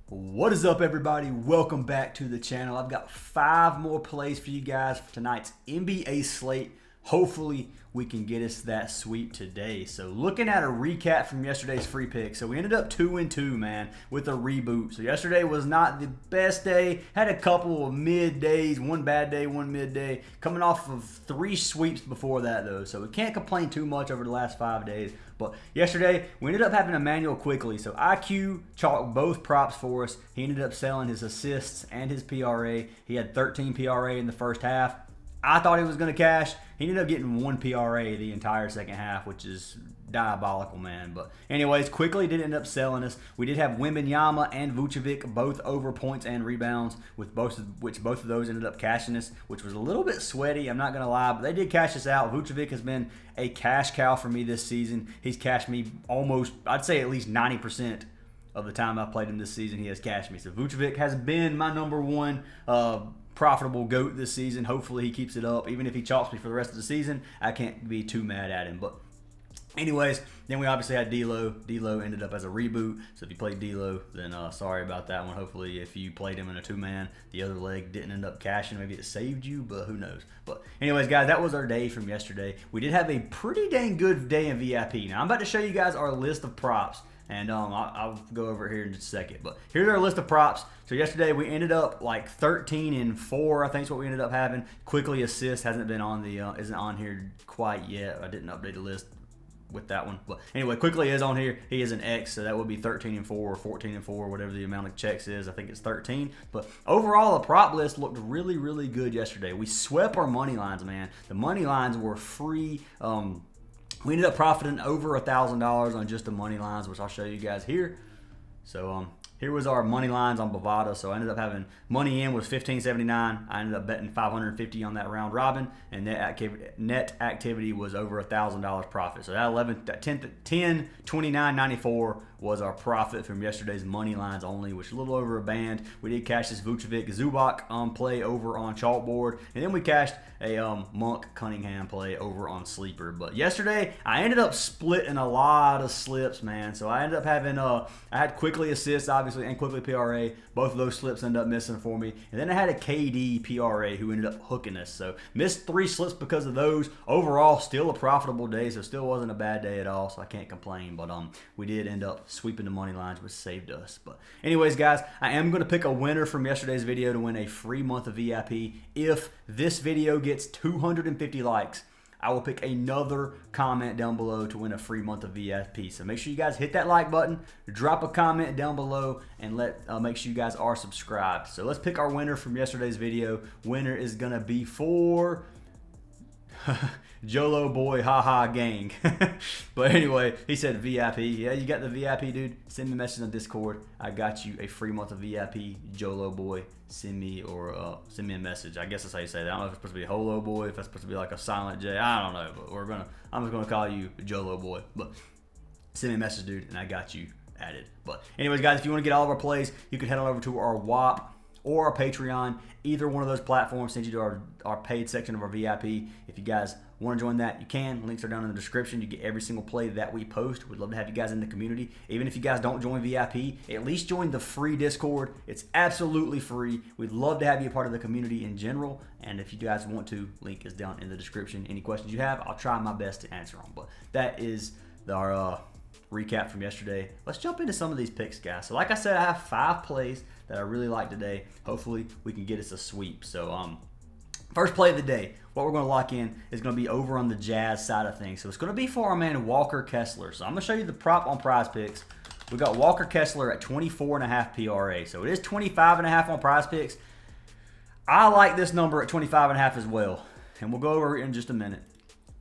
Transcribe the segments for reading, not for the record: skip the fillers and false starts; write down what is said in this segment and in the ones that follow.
What is up, everybody? Welcome back to the channel. I've got 5 more plays for you guys for tonight's NBA slate. Hopefully we can get us that sweep today. So looking at a recap from yesterday's free pick. So we ended up 2-2, man, with a reboot. So yesterday was not the best day. Had a couple of mid days, one bad day, one mid day. Coming off of 3 sweeps before that, though. So we can't complain too much over the last 5 days. But yesterday, we ended up having Emmanuel quickly. So IQ chalked both props for us. He ended up selling his assists and his PRA. He had 13 PRA in the first half. I thought he was going to cash. He ended up getting 1 PRA the entire second half, which is diabolical, man. But anyways, quickly did end up selling us. We did have Wembanyama and Vucevic both over points and rebounds, with both of those ended up cashing us, which was a little bit sweaty, I'm not going to lie, but they did cash us out. Vucevic has been a cash cow for me this season. He's cashed me almost, I'd say at least 90% of the time I've played him this season. He has cashed me. So Vucevic has been my number one profitable GOAT this season. Hopefully he keeps it up. Even if he chalks me for the rest of the season, I can't be too mad at him. But anyways, then we obviously had D'Lo. D'Lo ended up as a reboot. So if you played D'Lo, then sorry about that one. Hopefully if you played him in a 2-man, the other leg didn't end up cashing. Maybe it saved you, but who knows. But anyways, guys, that was our day from yesterday. We did have a pretty dang good day in VIP. Now I'm about to show you guys our list of props. And I'll go over here in just a second. But here's our list of props. So yesterday we ended up like 13-4. I think is what we ended up having. Quickly assist hasn't been on the isn't on here quite yet. I didn't update the list with that one. But anyway, quickly is on here. He is an X, so that would be 13-4 or 14-4, whatever the amount of checks is. I think it's 13. But overall, the prop list looked really, really good yesterday. We swept our money lines, man. The money lines were free. We ended up profiting over $1,000 on just the money lines, which I'll show you guys here. So here was our money lines on Bovada. So I ended up having money in was $15.79. I ended up betting $550 on that round robin, and net activity was over $1,000 profit. So that 10.29.94 was our profit from yesterday's money lines only, which is a little over a band. We did cash this Vucevic Zubac play over on Chalkboard, and then we cashed a Monk Cunningham play over on Sleeper. But yesterday I ended up splitting a lot of slips, man. So I ended up having I had quickly assists obviously and quickly PRA. Both of those slips ended up missing for me, and then I had a KD PRA who ended up hooking us. So missed 3 slips because of those. Overall, still a profitable day, so still wasn't a bad day at all. So I can't complain. But we did end up sweeping the money lines, which saved us. But anyways, guys, I am going to pick a winner from yesterday's video to win a free month of VIP. If this video gets 250 likes, I will pick another comment down below to win a free month of VIP. So make sure you guys hit that like button, drop a comment down below, and make sure you guys are subscribed. So let's pick our winner from yesterday's video. Winner is going to be for Jolo Boy Haha Gang. But anyway, he said VIP. Yeah, you got the VIP, dude. Send me a message on Discord. I got you a free month of VIP. Jolo Boy. Send me a message. I guess that's how you say that. I don't know if it's supposed to be Holo Boy, if that's supposed to be like a silent J. I don't know, but I'm just gonna call you Jolo Boy. But send me a message, dude, and I got you added. But anyways, guys, if you want to get all of our plays, you can head on over to our WAP or our Patreon. Either one of those platforms sends you to our paid section of our VIP. If you guys want to join that, you can. Links are down in the description. You get every single play that we post. We'd love to have you guys in the community. Even if you guys don't join VIP, at least join the free Discord. It's absolutely free. We'd love to have you a part of the community in general. And if you guys want to, link is down in the description. Any questions you have, I'll try my best to answer them. But that is our recap from yesterday. Let's jump into some of these picks, guys. So like I said, I have 5 plays that I really like today. Hopefully we can get us a sweep. So first play of the day, what we're going to lock in is going to be over on the Jazz side of things. So it's going to be for our man Walker Kessler. So I'm going to show you the prop on Prizepicks. We got Walker Kessler at 24.5 PRA. So it is 25.5 on Prizepicks. I like this number at 25.5 as well, and we'll go over it in just a minute.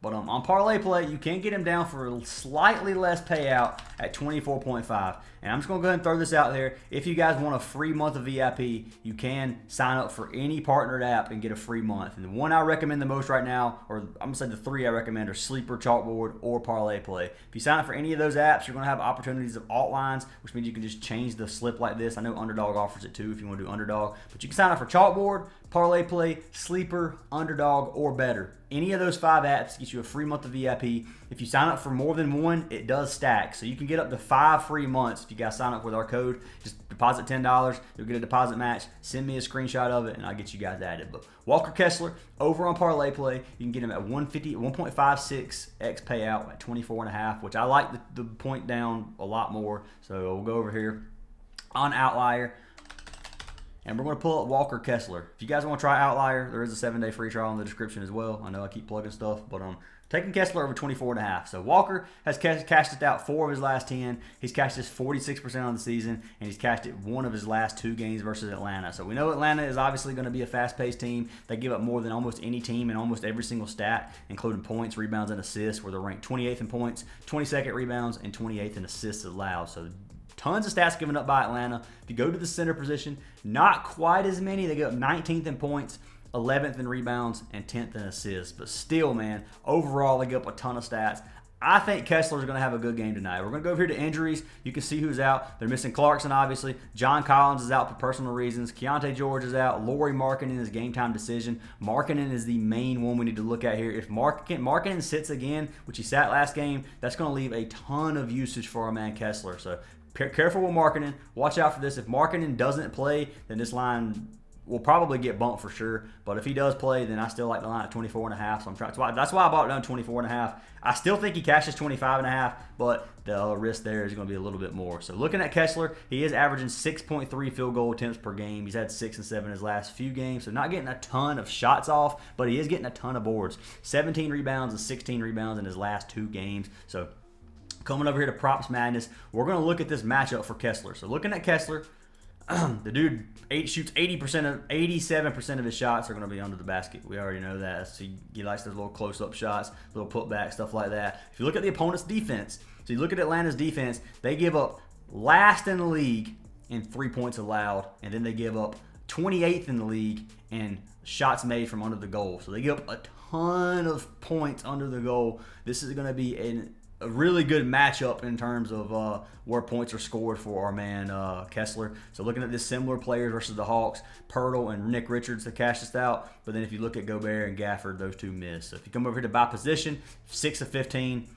But on Parlay Play, you can get him down for a slightly less payout at 24.5. And I'm just going to go ahead and throw this out there. If you guys want a free month of VIP, you can sign up for any partnered app and get a free month. And the one I recommend the most right now, or I'm going to say the 3 I recommend, are Sleeper, Chalkboard, or Parlay Play. If you sign up for any of those apps, you're going to have opportunities of alt lines, which means you can just change the slip like this. I know Underdog offers it too if you want to do Underdog. But you can sign up for Chalkboard, Parlay Play, Sleeper, Underdog, or better. any of those 5 apps gets you a free month of VIP. If you sign up for more than one, it does stack. So you can get up to 5 free months if you guys sign up with our code. Just deposit $10. You'll get a deposit match. Send me a screenshot of it, and I'll get you guys added. But Walker Kessler, over on Parlay Play, you can get him at 1.56x payout at 24.5, which I like the point down a lot more. So we'll go over here on OUTLIER. And we're going to pull up Walker Kessler. If you guys want to try OUTLIER, there is a 7-day free trial in the description as well. I know I keep plugging stuff, but taking Kessler over 24.5. So Walker has cashed it out 4 of his last 10. He's cashed this 46% on the season, and he's cashed it 1 of his last 2 games versus Atlanta. So we know Atlanta is obviously going to be a fast-paced team. They give up more than almost any team in almost every single stat, including points, rebounds, and assists, where they're ranked 28th in points, 22nd rebounds, and 28th in assists allowed. So tons of stats given up by Atlanta. If you go to the center position, not quite as many. They go up 19th in points, 11th in rebounds, and 10th in assists. But still, man, overall, they give up a ton of stats. I think Kessler's going to have a good game tonight. We're going to go over here to injuries. You can see who's out. They're missing Clarkson, obviously. John Collins is out for personal reasons. Keontae George is out. Lauri Markkanen is game time decision. Markkanen is the main one we need to look at here. If Markkanen sits again, which he sat last game, that's going to leave a ton of usage for our man Kessler. So careful with Markkanen. Watch out for this. If Markkanen doesn't play, then this line will probably get bumped for sure. But if he does play, then I still like the line at 24.5. So that's why I bought it down 24.5. I still think he cashes 25.5, but the risk there is going to be a little bit more. So looking at Kessler, he is averaging 6.3 field goal attempts per game. He's had 6 and 7 his last few games, so not getting a ton of shots off, but he is getting a ton of boards. 17 rebounds and 16 rebounds in his last 2 games. So coming over here to Props Madness, we're going to look at this matchup for Kessler. So looking at Kessler, the dude shoots 87% of his shots are going to be under the basket. We already know that. So he likes those little close-up shots, little putback, stuff like that. If you look at the opponent's defense, so you look at Atlanta's defense, they give up last in the league in 3 points allowed, and then they give up 28th in the league in shots made from under the goal. So they give up a ton of points under the goal. This is going to be a really good matchup in terms of where points are scored for our man Kessler. So looking at this, similar players versus the Hawks, Pirtle and Nick Richards have cashed this out. But then if you look at Gobert and Gafford, those 2 miss. So if you come over here to by position, 6 of 15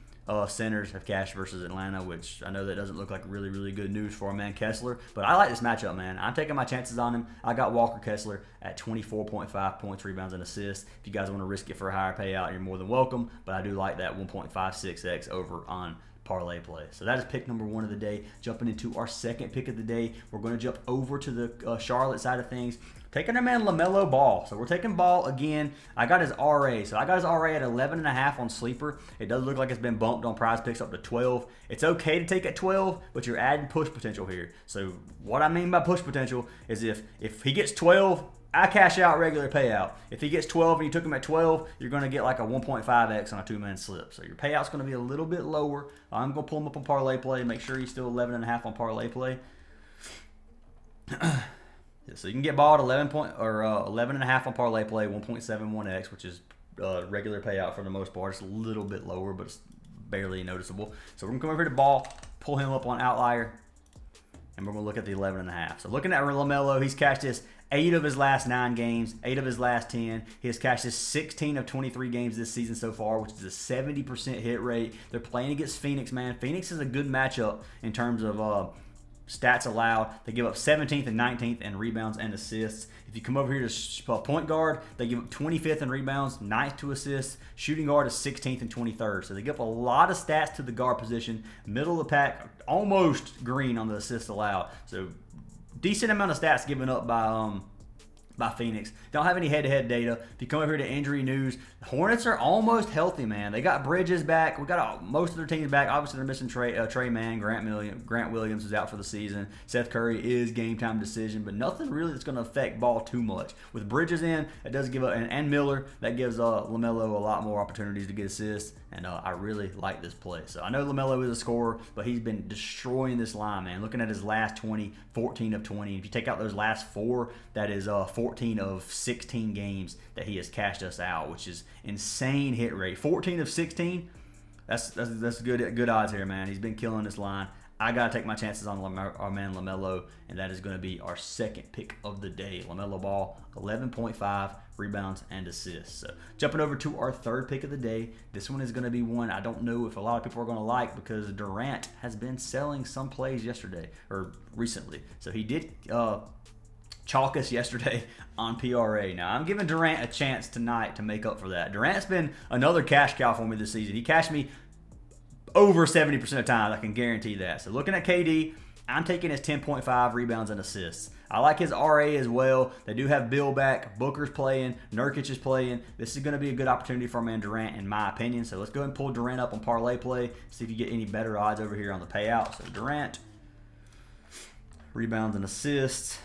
centers have cashed versus Atlanta, which I know that doesn't look like really, really good news for our man Kessler. But I like this matchup, man. I'm taking my chances on him. I got Walker Kessler at 24.5 points, rebounds, and assists. If you guys want to risk it for a higher payout, you're more than welcome. But I do like that 1.56x over on Parlay Play. So that is pick number 1 of the day. Jumping into our second pick of the day, we're going to jump over to the Charlotte side of things. Taking our man Lamelo Ball. So we're taking Ball again. I got his RA. So I got his RA at 11.5 on Sleeper. It does look like it's been bumped on Prizepicks up to 12. It's okay to take at 12, but you're adding push potential here. So what I mean by push potential is if he gets 12, I cash out regular payout. If he gets 12 and you took him at 12, you're going to get like a 1.5x on a 2-man slip. So your payout's going to be a little bit lower. I'm going to pull him up on Parlay Play. Make sure he's still 11.5 on Parlay Play. So you can get Ball at 11.5 on Parlay Play, 1.71x, which is regular payout for the most part. It's a little bit lower, but it's barely noticeable. So we're going to come over here to Ball, pull him up on OUTLIER, and we're going to look at the 11.5. So looking at Lamelo, he's cashed this 8 of his last 9 games, 8 of his last 10. He has cashed this 16 of 23 games this season so far, which is a 70% hit rate. They're playing against Phoenix, man. Phoenix is a good matchup in terms of stats allowed. They give up 17th and 19th in rebounds and assists. If you come over here to point guard, they give up 25th in rebounds, 9th to assists. Shooting guard is 16th and 23rd. So they give up a lot of stats to the guard position. Middle of the pack, almost green on the assists allowed. So decent amount of stats given up by Phoenix. Don't have any head-to-head data. If you come over here to injury news, the Hornets are almost healthy, man. They got Bridges back. We got most of their teams back. Obviously, they're missing Trey Mann. Grant Williams is out for the season. Seth Curry is game-time decision, but nothing really that's going to affect Ball too much. With Bridges in, it does give and Miller, that gives Lamelo a lot more opportunities to get assists, and I really like this play. So I know Lamelo is a scorer, but he's been destroying this line, man. Looking at his last 20, 14 of 20. If you take out those last 4, that is 14 of 16 games that he has cashed us out, which is insane hit rate. 14 of 16, that's good odds here, man. He's been killing this line. I got to take my chances on our man Lamelo, and that is going to be our second pick of the day. Lamelo Ball, 11.5 rebounds and assists. So jumping over to our third pick of the day. This one is going to be one I don't know if a lot of people are going to like because Durant has been selling some plays yesterday or recently. So he did chalk us yesterday on PRA. Now, I'm giving Durant a chance tonight to make up for that. Durant's been another cash cow for me this season. He cashed me over 70% of the time, I can guarantee that. So looking at KD, I'm taking his 10.5 rebounds and assists. I like his RA as well. They do have Bill back. Booker's playing. Nurkic is playing. This is going to be a good opportunity for man Durant, in my opinion. So let's go ahead and pull Durant up on Parlay Play, see if you get any better odds over here on the payout. So Durant, rebounds and assists.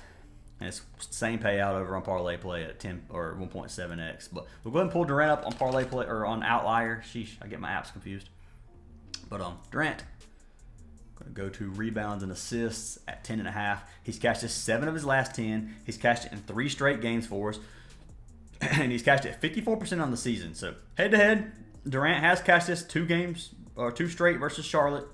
And it's same payout over on Parlay Play at 10 or 1.7x. But we'll go ahead and pull Durant up on Parlay Play or on OUTLIER. Sheesh, I get my apps confused. But Durant, going to go to rebounds and assists at 10.5. He's cashed it 7 of his last 10. He's cashed it in 3 straight games for us. And he's cashed it 54% on the season. So head-to-head, Durant has cashed this 2 games, or 2 straight versus Charlotte.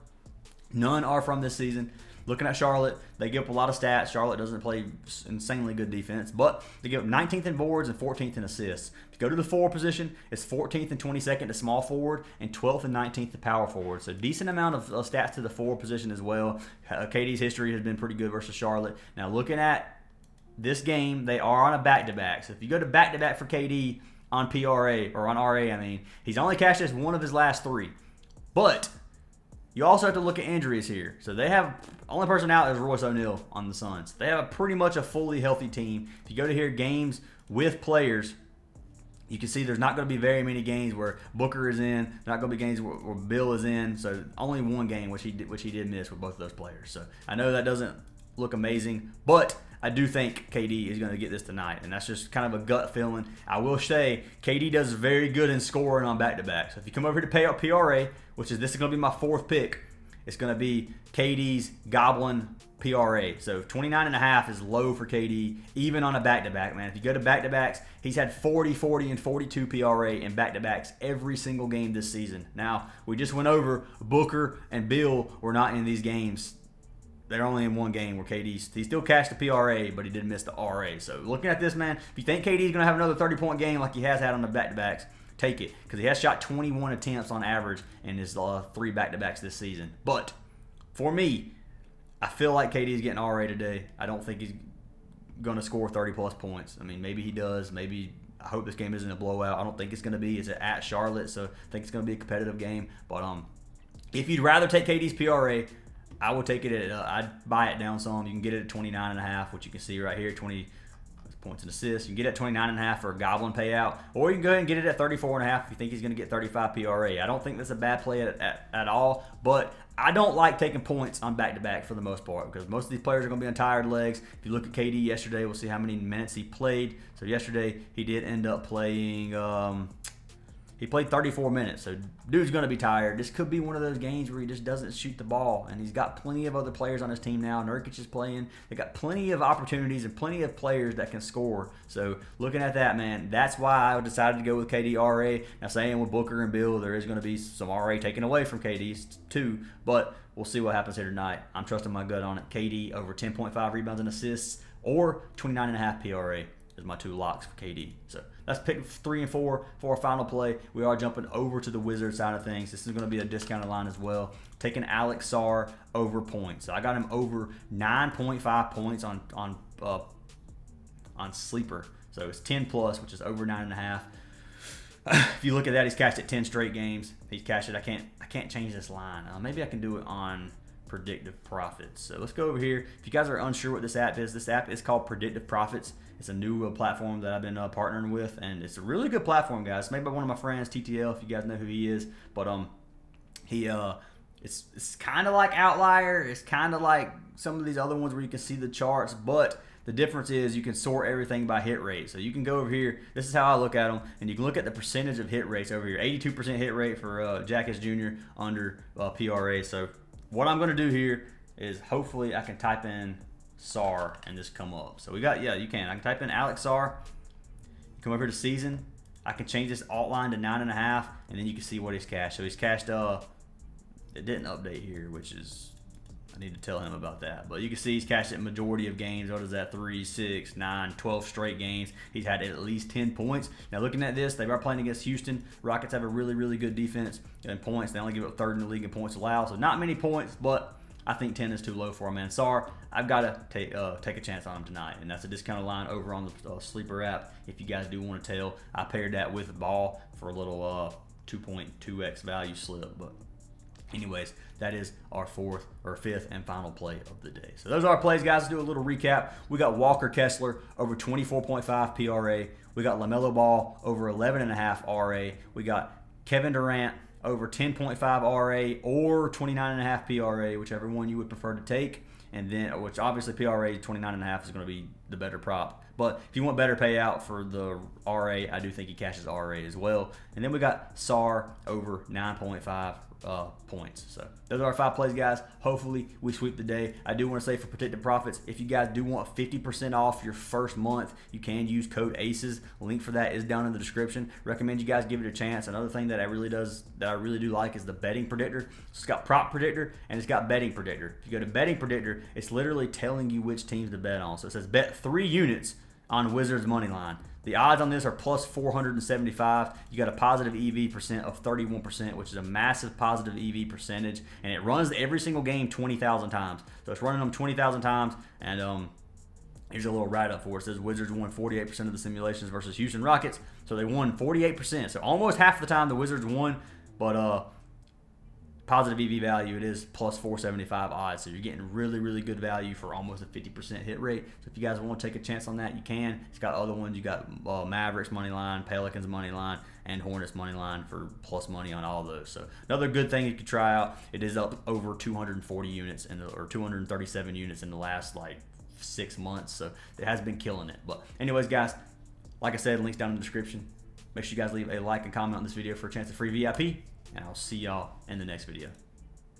None are from this season. Looking at Charlotte, they give up a lot of stats. Charlotte doesn't play insanely good defense, but they give up 19th in boards and 14th in assists. If you go to the forward position, it's 14th and 22nd to small forward and 12th and 19th to power forward. So decent amount of stats to the forward position as well. KD's history has been pretty good versus Charlotte. Now looking at this game, they are on a back-to-back. So if you go to back-to-back for KD on PRA, or on RA, I mean, he's only cashed this 1 of his last 3. But you also have to look at injuries here. So they have, only person out is Royce O'Neal on the Suns. They have pretty much a fully healthy team. If you go to here, games with players, you can see there's not going to be very many games where Booker is in. Not going to be games where Bill is in. So only 1 game, which he did miss with both of those players. So I know that doesn't look amazing, but I do think KD is going to get this tonight, and that's just kind of a gut feeling. I will say KD does very good in scoring on back-to-back. So if you come over here to pay out PRA, this is going to be my 4th pick, it's going to be KD's Goblin PRA. So 29.5 is low for KD, even on a back-to-back, man. If you go to back-to-backs, he's had 40, 40, and 42 PRA in back-to-backs every single game this season. Now, we just went over Booker and Bill were not in these games. They're only in 1 game where he still cashed the PRA, but he did miss the RA. So looking at this, man, if you think KD is going to have another 30-point game like he has had on the back-to-backs, take it, because he has shot 21 attempts on average in his 3 back-to-backs this season. But for me, I feel like KD is getting RA today. I don't think he's going to score 30-plus points. I mean, maybe he does. Maybe I hope this game isn't a blowout. I don't think it's going to be. It's at Charlotte, so I think it's going to be a competitive game. But if you'd rather take KD's PRA, I would take it at, I'd buy it down some. You can get it at 29.5, which you can see right here, 20 points and assists. You can get it at 29.5 for a Goblin payout, or you can go ahead and get it at 34.5 if you think he's going to get 35 PRA. I don't think that's a bad play at all, but I don't like taking points on back-to-back for the most part because most of these players are going to be on tired legs. If you look at KD yesterday, we'll see how many minutes he played. So yesterday, he did end up playing he played 34 minutes, so dude's going to be tired. This could be one of those games where he just doesn't shoot the ball, and he's got plenty of other players on his team now. Nurkic is playing. They got plenty of opportunities and plenty of players that can score. So looking at that, man, that's why I decided to go with KD RA. Now, saying with Booker and Bill, there is going to be some RA taken away from KD's too, but we'll see what happens here tonight. I'm trusting my gut on it. KD over 10.5 rebounds and assists or 29.5 PRA is my 2 locks for KD. So that's pick 3 and 4 for our final play. We are jumping over to the Wizards side of things. This is going to be a discounted line as well. Taking Alex Sarr over points. So I got him over 9.5 points on sleeper. So it's 10 plus, which is over 9.5. If you look at that, he's cashed it 10 straight games. He's cashed it. I can't change this line. Maybe I can do it on Predictive Profits. So let's go over here. If you guys are unsure what this app is called Predictive Profits. It's a new platform that I've been partnering with, and it's a really good platform, guys. It's made by one of my friends, TTL, if you guys know who he is. But it's kind of like OUTLIER. It's kind of like some of these other ones where you can see the charts, but the difference is you can sort everything by hit rate. So you can go over here. This is how I look at them, and you can look at the percentage of hit rates over here. 82% hit rate for Jackass Jr. under PRA. So what I'm going to do here is hopefully I can type in Sarr and this come up. So we got, you can. I can type in Alex Sarr. Come over to season. I can change this alt line to 9.5, and then you can see what he's cashed. So he's cashed, it didn't update here, which is, I need to tell him about that. But you can see he's cashed it majority of games. What is that? 3, 6, 9, 12 straight games. He's had at least 10 points. Now looking at this, they are playing against Houston. Rockets have a really, really good defense and points. They only give up third in the league in points allowed. So not many points, but I think 10 is too low for him, man. Sar, I've got to take a chance on him tonight. And that's a discounted line over on the Sleeper app. If you guys do want to tell, I paired that with Ball for a little 2.2x value slip. But anyways, that is our fifth and final play of the day. So those are our plays, guys. Let's do a little recap. We got Walker Kessler over 24.5 PRA. We got Lamelo Ball over 11.5 RA. We got Kevin Durant over 10.5 RA or 29.5 PRA, whichever one you would prefer to take. And then, which obviously PRA 29.5 is going to be the better prop. But if you want better payout for the RA, I do think he cashes RA as well. And then we got SAR over 9.5 points. So those are our 5 plays, guys. Hopefully we sweep the day. I do want to say for Predictive Profits, if you guys do want 50% off your first month, you can use code ACES. Link for that is down in the description. Recommend you guys give it a chance. Another thing that I really do like is the betting predictor. So it's got prop predictor and it's got betting predictor. If you go to betting predictor, it's literally telling you which teams to bet on. So it says bet 3 units on Wizards money line. The odds on this are plus 475. You got a positive EV percent of 31%, which is a massive positive EV percentage, and it runs every single game 20,000 times. So it's running them 20,000 times, and here's a little write-up for it. It says Wizards won 48% of the simulations versus Houston Rockets, so they won 48%. So almost half the time the Wizards won, but positive EV value, it is plus 475 odds. So you're getting really, really good value for almost a 50% hit rate. So if you guys want to take a chance on that, you can. It's got other ones. You got Mavericks money line, Pelicans money line, and Hornets money line for plus money on all those. So another good thing you could try out. It is up over 240 units or 237 units in the last like 6 months. So it has been killing it. But anyways, guys, like I said, links down in the description. Make sure you guys leave a like and comment on this video for a chance of free VIP. And I'll see y'all in the next video.